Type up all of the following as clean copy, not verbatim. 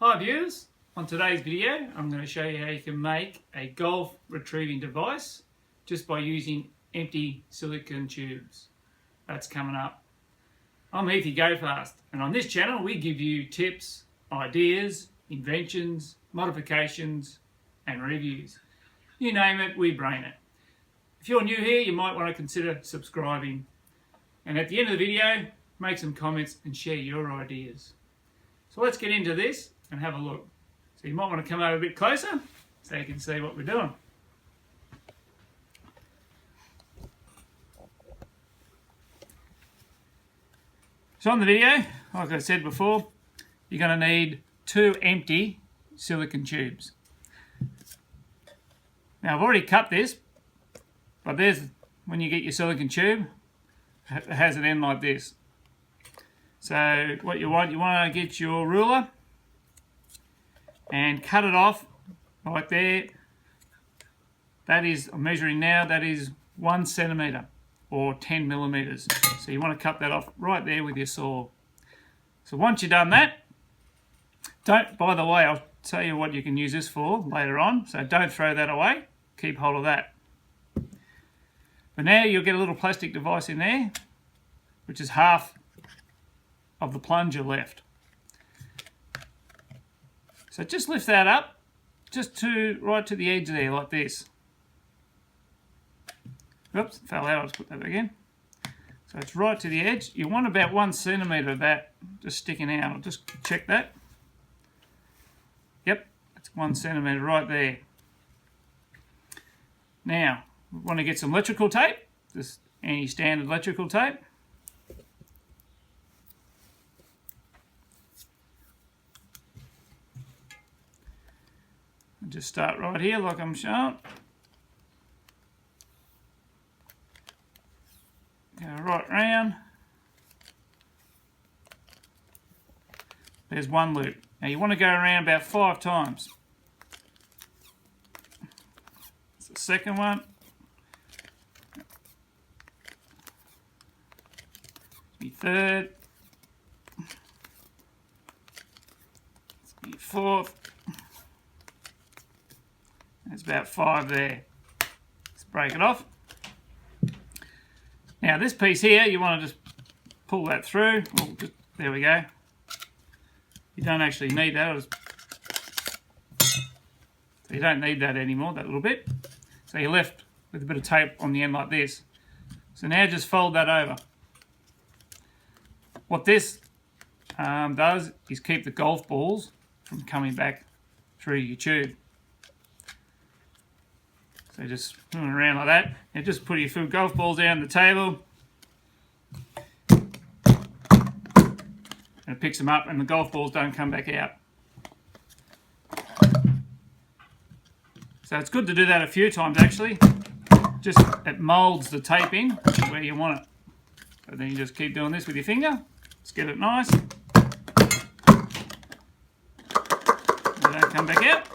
Hi viewers, on today's video I'm going to show you how you can make a golf retrieving device just by using empty silicone tubes. That's coming up. I'm Heathy Go Fast, and on this channel we give you tips, ideas, inventions, modifications and reviews. You name it, we brain it. If you're new here you might want to consider subscribing, and at the end of the video make some comments and share your ideas. So let's get into this and have a look. So you might want to come over a bit closer so you can see what we're doing. So on the video, like I said before, you're going to need 2 empty silicone tubes. Now I've already cut this, but there's when you get your silicone tube, it has an end like this. So what you want to get your ruler and cut it off right there. That is, I'm measuring now, that is 1 centimetre or 10 millimetres. So you want to cut that off right there with your saw. So once you've done that, by the way, I'll tell you what you can use this for later on, so don't throw that away, keep hold of that. But now you'll get a little plastic device in there, which is half of the plunger left. So just lift that up, just right to the edge there, like this. Oops, fell out, I'll just put that again. So it's right to the edge. You want about 1 centimetre of that just sticking out. I'll just check that. Yep, that's 1 centimetre right there. Now, we want to get some electrical tape, just any standard electrical tape. Just start right here like I'm showing. Go right round. There's one loop. Now you want to go around about 5 times. That's the second one. The third. The fourth. There's about 5 there. Let's break it off. Now this piece here, you want to just pull that through. There we go. You don't actually need that. So you don't need that anymore, that little bit. So you're left with a bit of tape on the end like this. So now just fold that over. What this does is keep the golf balls from coming back through your tube. So just moving around like that, and just put your few golf balls down on the table, and it picks them up and the golf balls don't come back out. So it's good to do that a few times actually. Just it moulds the tape in where you want it. So then you just keep doing this with your finger. Let's get it nice. They don't come back out.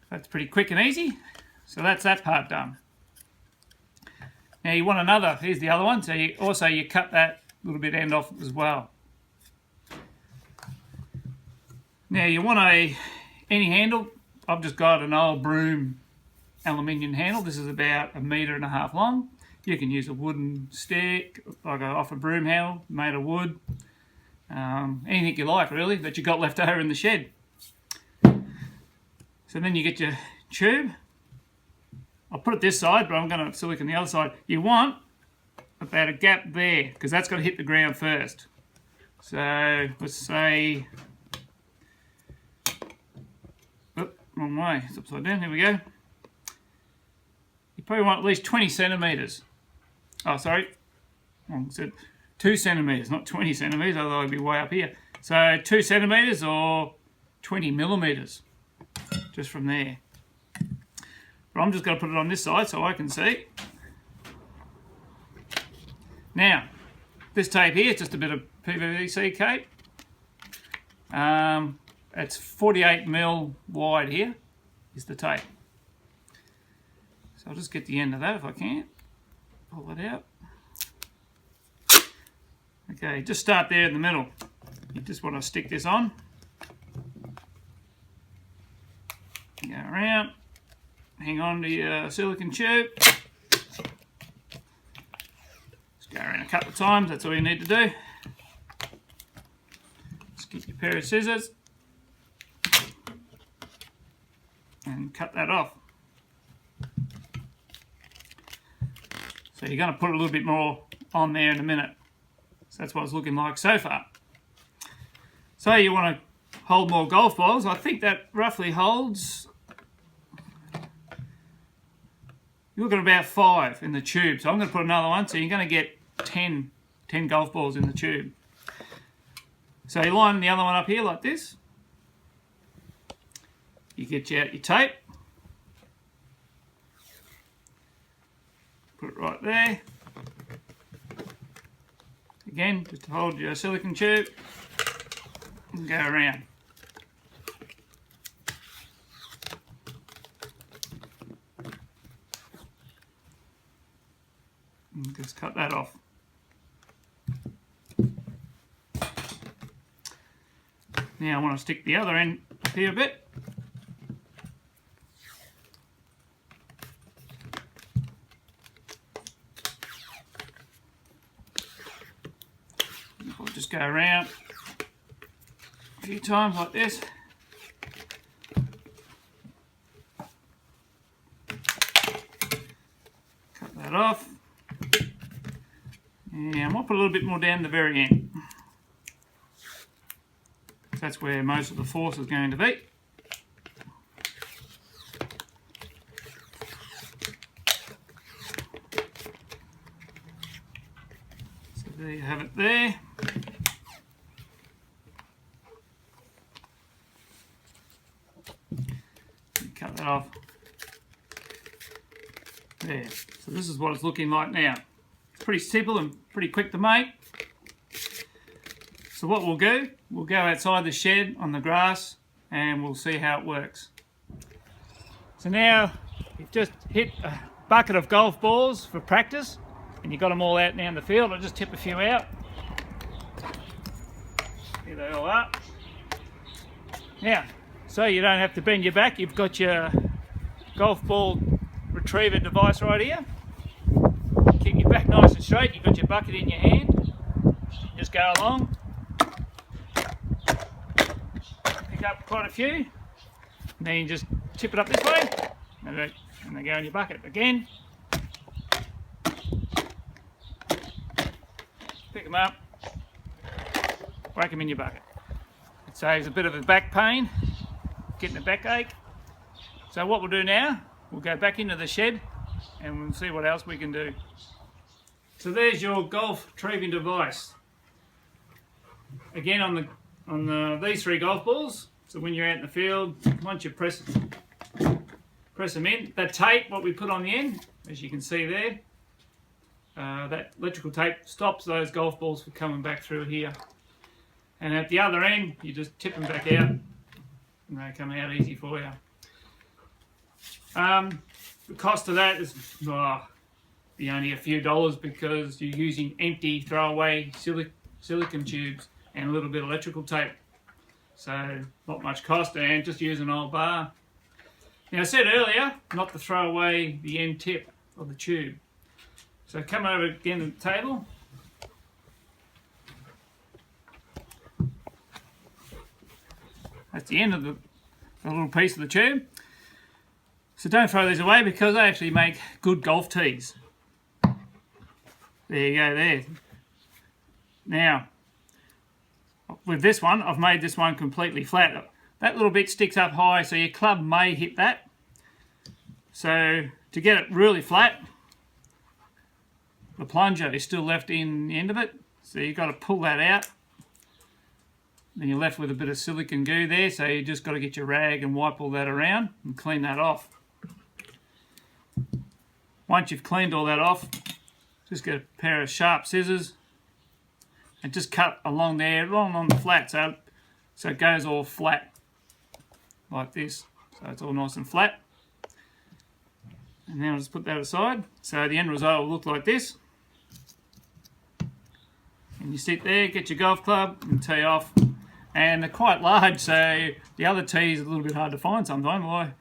That's pretty quick and easy. So that's that part done. Now you want another, here's the other one, so you cut that little bit end off as well. Now you want any handle. I've just got an old broom aluminium handle. This is about 1.5 meters long. You can use a wooden stick, like off a broom handle, made of wood. Anything you like really, that you got left over in the shed. So then you get your tube. I'll put it this side, but I'm going to silicone the other side. You want about a gap there, because that's got to hit the ground first. So let's say, wrong way, it's upside down, here we go. You probably want at least 20 centimetres. Oh, sorry, I said 2 centimetres, not 20 centimetres, otherwise it'd be way up here. So 2 centimetres or 20 millimetres. Just from there. But I'm just going to put it on this side so I can see. Now, this tape here is just a bit of PVC tape. It's 48 mil wide here is the tape. So I'll just get the end of that if I can. Pull it out. Okay, just start there in the middle. You just want to stick this on. Go around. Hang on to your silicone tube. Just go around a couple of times, that's all you need to do. Just get your pair of scissors and cut that off. So you're going to put a little bit more on there in a minute. So that's what it's looking like so far. So you want to hold more golf balls. I think that roughly holds, you're looking at about 5 in the tube. So I'm going to put another one, so you're going to get 10 golf balls in the tube. So you line the other one up here like this. You get out your tape. Put it right there. Again, just hold your silicone tube and go around. And just cut that off. Now I want to stick the other end up here a bit. I'll just go around a few times like this. Cut that off. And I might put a little bit more down the very end. That's where most of the force is going to be. So there you have it there. Cut that off. There. So this is what it's looking like now. It's pretty simple and pretty quick to make. So what we'll do, we'll go outside the shed on the grass and we'll see how it works. So now you've just hit a bucket of golf balls for practice and you've got them all out now in the field. I'll just tip a few out. Here they all are. Now, so you don't have to bend your back, you've got your golf ball retriever device right here. Keep your back nice and straight, you've got your bucket in your hand. Just go along. Up quite a few, and then you just tip it up this way and they go in your bucket again. Pick them up, whack them in your bucket. It saves a bit of a back pain, getting a backache. So what we'll do now, we'll go back into the shed and we'll see what else we can do. So there's your golf retrieving device. Again on these 3 golf balls. So when you're out in the field, once you press them in, that tape, what we put on the end, as you can see there, that electrical tape stops those golf balls from coming back through here. And at the other end, you just tip them back out, and they come out easy for you. The cost of that is be only a few dollars because you're using empty throwaway silicone tubes and a little bit of electrical tape. So not much cost and just use an old bar. Now I said earlier not to throw away the end tip of the tube. So come over again to the table. That's the end of the little piece of the tube. So don't throw these away because they actually make good golf tees. There you go there. Now with this one, I've made this one completely flat. That little bit sticks up high, so your club may hit that. So to get it really flat, the plunger is still left in the end of it. So you've got to pull that out. Then you're left with a bit of silicone goo there, so you just got to get your rag and wipe all that around and clean that off. Once you've cleaned all that off, just get a pair of sharp scissors and just cut along there, along the flat, so it goes all flat like this. So it's all nice and flat. And then I'll just put that aside. So the end result will look like this. And you sit there, get your golf club and tee off. And they're quite large, so the other tees are a little bit hard to find sometimes. Well, I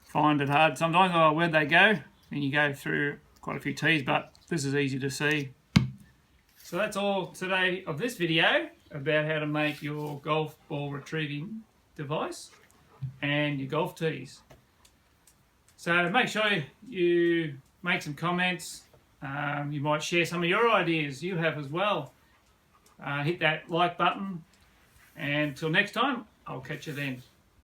find it hard sometimes. Oh, where'd they go? And you go through quite a few tees, but this is easy to see. So that's all today of this video about how to make your golf ball retrieving device and your golf tees. So make sure you make some comments. You might share some of your ideas you have as well. Hit that like button, and until next time, I'll catch you then.